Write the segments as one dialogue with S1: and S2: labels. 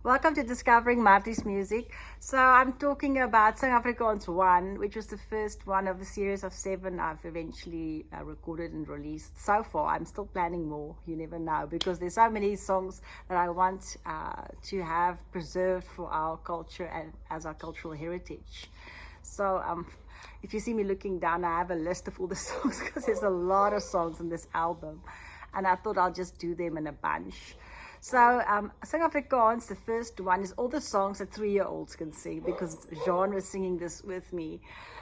S1: Welcome to Discovering Marthie's Music. So I'm talking about Sing Afrikaans 1, which was the first one of a series of 7 I've eventually recorded and released. So far, I'm still planning more, you never know, because there's so many songs that I want to have preserved for our culture and as our cultural heritage. So if you see me looking down, I have a list of all the songs because there's a lot of songs in this album. And I thought I'll just do them in a bunch. So, Sing Afrikaans, the first one, is all the songs that 3-year-olds can sing because Jean was singing this with me.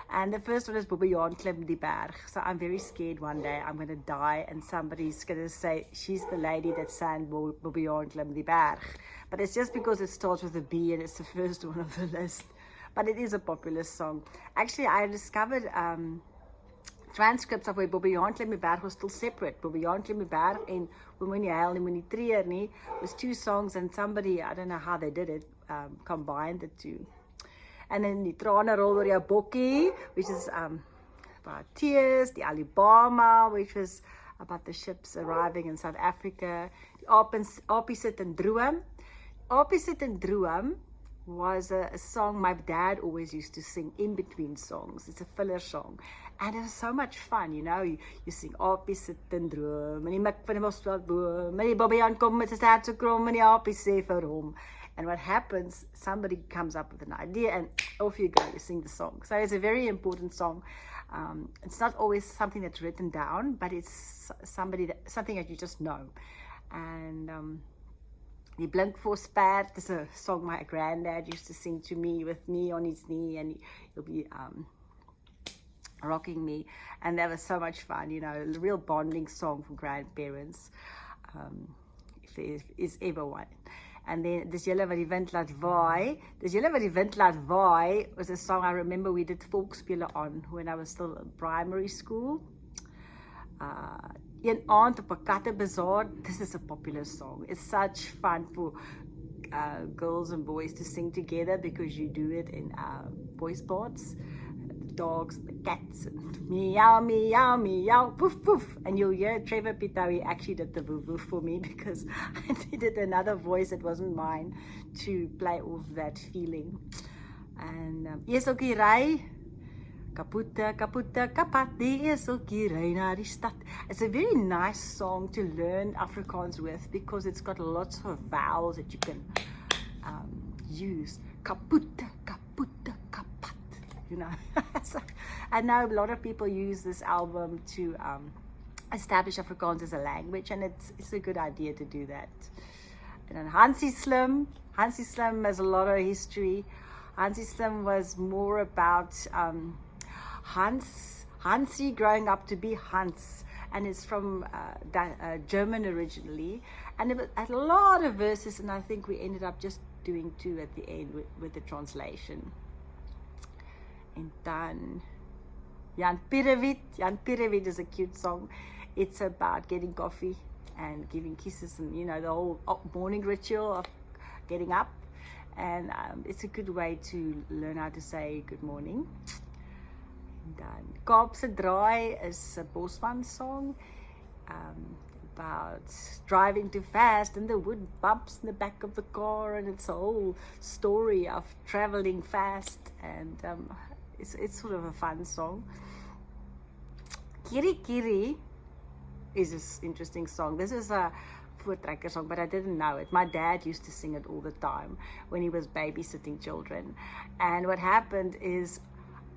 S1: And the first one is Bobbejaan klim die berg. So I'm very scared one day I'm going to die and somebody's going to say, she's the lady that sang Bobbejaan klim die berg. But it's just because it starts with a B and it's the first one of the list. But it is a popular song. Actually, I discovered transcripts of where Bobbejaan klim die berg was still separate. Bobbejaan klim die berg en Moenie huil nie, moenie treur nie was 2 songs, and somebody, I don't know how they did it, combined the 2. And then die trane rol oor jou bokkie, which is about tears, die Alabama, which was about the ships arriving in South Africa, die Apie sit en droom. Apie sit en droom was a song my dad always used to sing in between songs. It's a filler song. And it was so much fun, you know. You sing Apie sit en droom, en die mik van die mosveldboom, en die Bobbejaan kom met sy stert so krom, en die Apie sê vir hom. And what happens, somebody comes up with an idea and off you go, you sing the song. So it's a very important song. It's not always something that's written down, but it's something that you just know. And die Blinkvoorsperd is a song my granddad used to sing to me with me on his knee, and he'll be rocking me, and that was so much fun, you know, a real bonding song for grandparents, if there is ever one. And then Dis Julle Wat Die Wind Laat Waai. Dis Julle Wat Die Wind Laat Waai was a song I remember we did volksspelen on when I was still in primary school. Een aand op 'n kattebazaar. This is a popular song. It's such fun for girls and boys to sing together because you do it in voice parts. The dogs, the cats, and meow, meow, meow, poof, poof. And you'll hear Trevor Pitawi actually did the woof woof for me because I needed another voice that wasn't mine to play off that feeling. And Eseltjie ry. Kapoete, kapoete, kapat, die eseltjie ry na die stad. It's a very nice song to learn Afrikaans with because it's got lots of vowels that you can use. Kapoete, kapoete, kapat, you know. So, I know a lot of people use this album to establish Afrikaans as a language, and it's a good idea to do that. And then Hansie Slim has a lot of history. Hansie Slim was more about Hansie growing up to be Hans, and it's from German originally, and it had a lot of verses, and I think we ended up just doing 2 at the end with the translation. And then Jan Pierrewiet is a cute song. It's about getting coffee and giving kisses, and you know, the whole morning ritual of getting up, and it's a good way to learn how to say good morning. Dan Kaapse Draai is a Bosman song about driving too fast and the wood bumps in the back of the car, and it's a whole story of traveling fast, and it's sort of a fun song. Kiri Kiri is an interesting song. This is a voortrekker song, but I didn't know it. My dad used to sing it all the time when he was babysitting children, and what happened is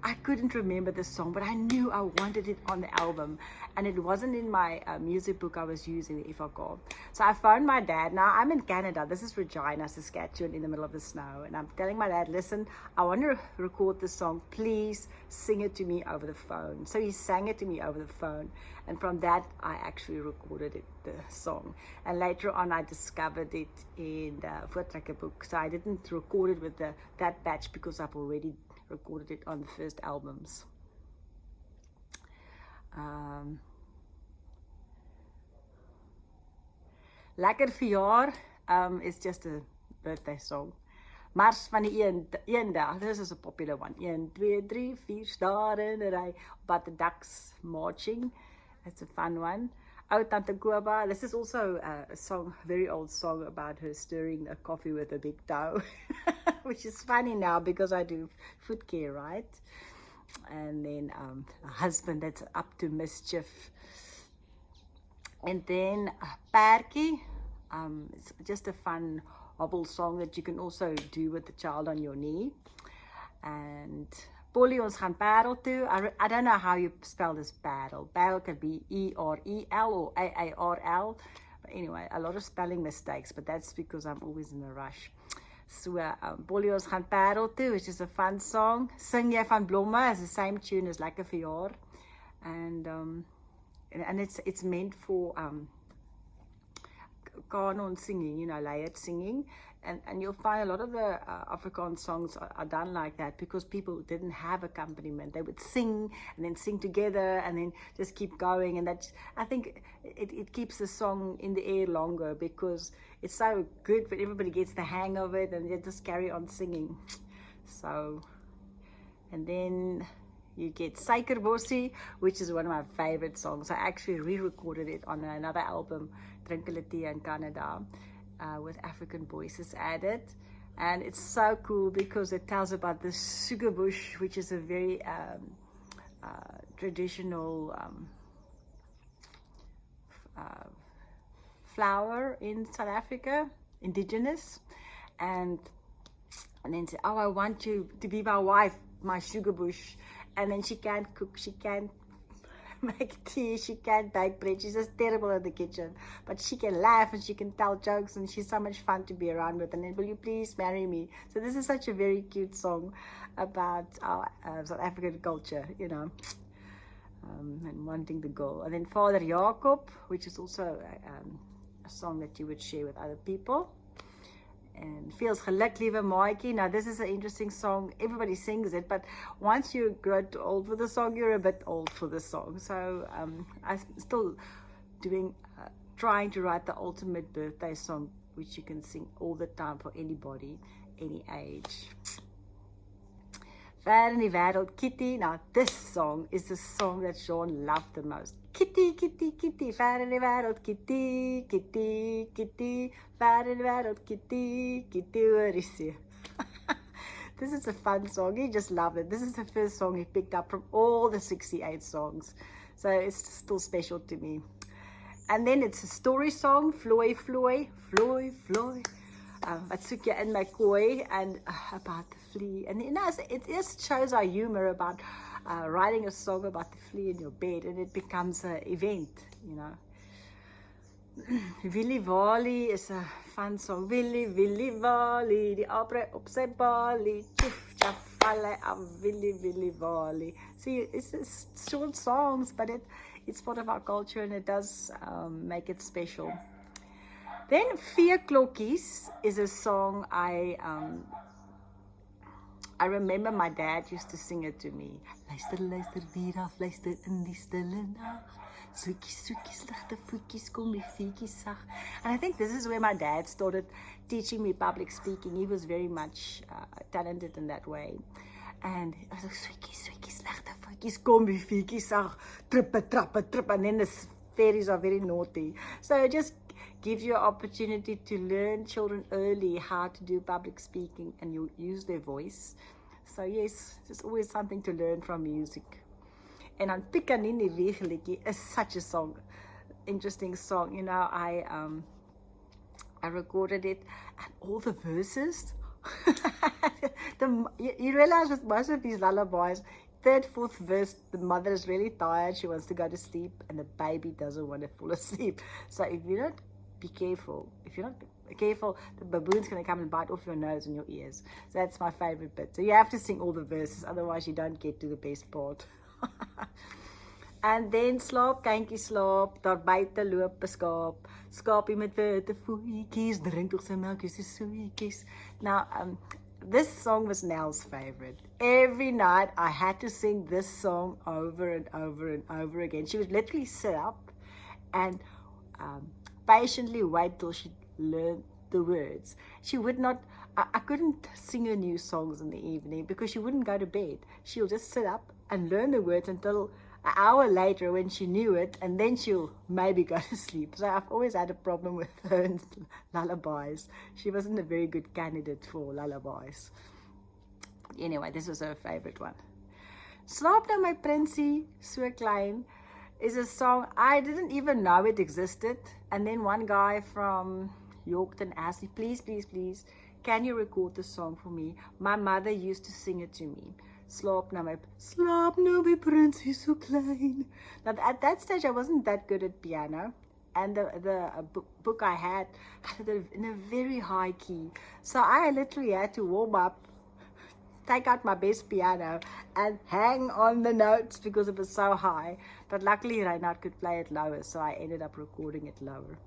S1: I couldn't remember the song, but I knew I wanted it on the album, and it wasn't in my music book I was using, the AFRIKAANS. So I phoned my dad. Now I'm in Canada. This is Regina, Saskatchewan, in the middle of the snow, and I'm telling my dad, listen, I want to record this song. Please sing it to me over the phone. So he sang it to me over the phone, and from that I actually recorded the song. And later on I discovered it in the voortrekker book. So I didn't record it with that batch because I've already recorded it on the first albums. Lekker Verjaar is just a birthday song. Mars van die eendag, this is a popular one. 1, 2, 3, 4 star in a ry, but the ducks marching. It's a fun one. Oh Tante Koba. This is also a song, a very old song about her stirring a coffee with a big toe, which is funny now because I do foot care, right? And then a husband that's up to mischief. And then Perky. It's just a fun hobble song that you can also do with the child on your knee. And Polly, ons gaan Parel toe. I don't know how you spell this Parel. Parel can be E-R-E-L or A-A-R-L. But anyway, a lot of spelling mistakes, but that's because I'm always in a rush. So, Polly, ons gaan Parel toe, which is a fun song. Sing jy van blomme is the same tune as Lekker vir jaar. And it's meant for kanon singing, you know, layered singing. And you'll find a lot of the Afrikaans songs are done like that because people didn't have accompaniment. They would sing and then sing together and then just keep going. And that, I think it keeps the song in the air longer because it's so good when everybody gets the hang of it and they just carry on singing. So, and then you get Suikerbossie, which is one of my favorite songs. I actually re-recorded it on another album, Drink Hulle Tea in Canada. With African voices added, and it's so cool because it tells about the sugar bush, which is a very traditional flower in South Africa, indigenous, and then say, oh, I want you to be my wife, my sugar bush, and then she can't cook, she can't make tea, she can't bake bread, she's just terrible in the kitchen, but she can laugh and she can tell jokes and she's so much fun to be around with, and then will you please marry me? So this is such a very cute song about our South African culture, you know, and wanting the girl. And then Father Jacob, which is also a song that you would share with other people. And Feels Geluk Liewe Maatjie. Now this is an interesting song. Everybody sings it, but once you grow too old for the song, you're a bit old for the song. So I'm still trying to write the ultimate birthday song, which you can sing all the time for anybody, any age. Ver in die Wêreld, Kitty. Now this song is the song that Sean loved the most. Kitty, kitty, kitty, ver in die wêreld, kitty, kitty, kitty, ver in die wêreld, kitty, kitty, oor die see. This is a fun song. He just loved it. This is the first song he picked up from all the 68 songs. So it's still special to me. And then it's a story song, Floy, Floy, Floy, Floy. Wat soek jy in my kooi, and about the flea. And you know, it just shows our humor about writing a song about the flea in your bed, and it becomes an event, you know. Willy Wally is a fun song. Willy, Willy Wally, die apre op sy balie, tjoef, tjaf, valle af, Willy, Willy Wally. See, it's short songs, but it's part of our culture, and it does make it special. Then Veerklokkies is a song I remember my dad used to sing it to me. Luister, luister, weer af, luister in die stille nacht. Soekies, soekies, ligte voetjies, kom die veetjies sag. And I think this is where my dad started teaching me public speaking. He was very much talented in that way. And I was like, soekies, soekies, ligte voetjies, kom die veetjies sag. Trippe, trappe, trippe. And then the fairies are very naughty. So it just gives you an opportunity to learn children early how to do public speaking and you use their voice. So yes, there's always something to learn from music. And on Pikanini Wegeliki is such a song, interesting song. You know, I recorded it and all the verses. You realize with most of these lullabies, third, fourth verse, the mother is really tired, she wants to go to sleep, and the baby doesn't want to fall asleep. So if you don't be careful, if you're not careful, the baboon's going to come and bite off your nose and your ears. So that's my favorite bit. So you have to sing all the verses, otherwise you don't get to the best part. And then slaap, kindjie slaap, daar buite loop 'n skaap, skaapie met witte voetjies, drink tog sy melkies so soetjies. Now, this song was Nell's favorite. Every night I had to sing this song over and over and over again. She would literally sit up and patiently wait till she learned the words. She would not, I couldn't sing her new songs in the evening because she wouldn't go to bed. She'll just sit up and learn the words until an hour later when she knew it, and then she'll maybe go to sleep. So I've always had a problem with her and lullabies. She wasn't a very good candidate for lullabies. Anyway, this was her favorite one. Slaap nou my prinsie, so klein, is a song I didn't even know it existed. And then one guy from Yorkton asked me, please, please, please, can you record this song for me? My mother used to sing it to me. Slaap nou my prinsie, so klein. Now at that stage I wasn't that good at piano. And the book I had it in a very high key. So I literally had to warm up, take out my best piano and hang on the notes because it was so high. But luckily Reinhard could play it lower, so I ended up recording it lower.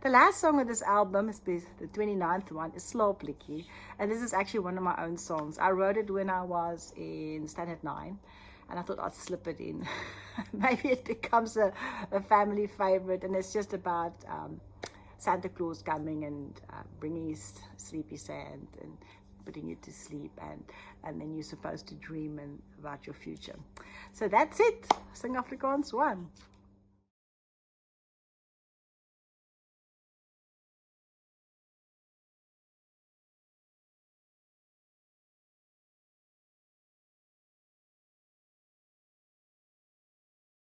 S1: The last song of this album, is the 29th one, is Slaaplikkie. And this is actually one of my own songs. I wrote it when I was in Standard 9. And I thought I'd slip it in. Maybe it becomes a family favorite. And it's just about Santa Claus coming and bringing his sleepy sand and putting you to sleep, and then you're supposed to dream about your future. So that's it. Sing Afrikaans 1.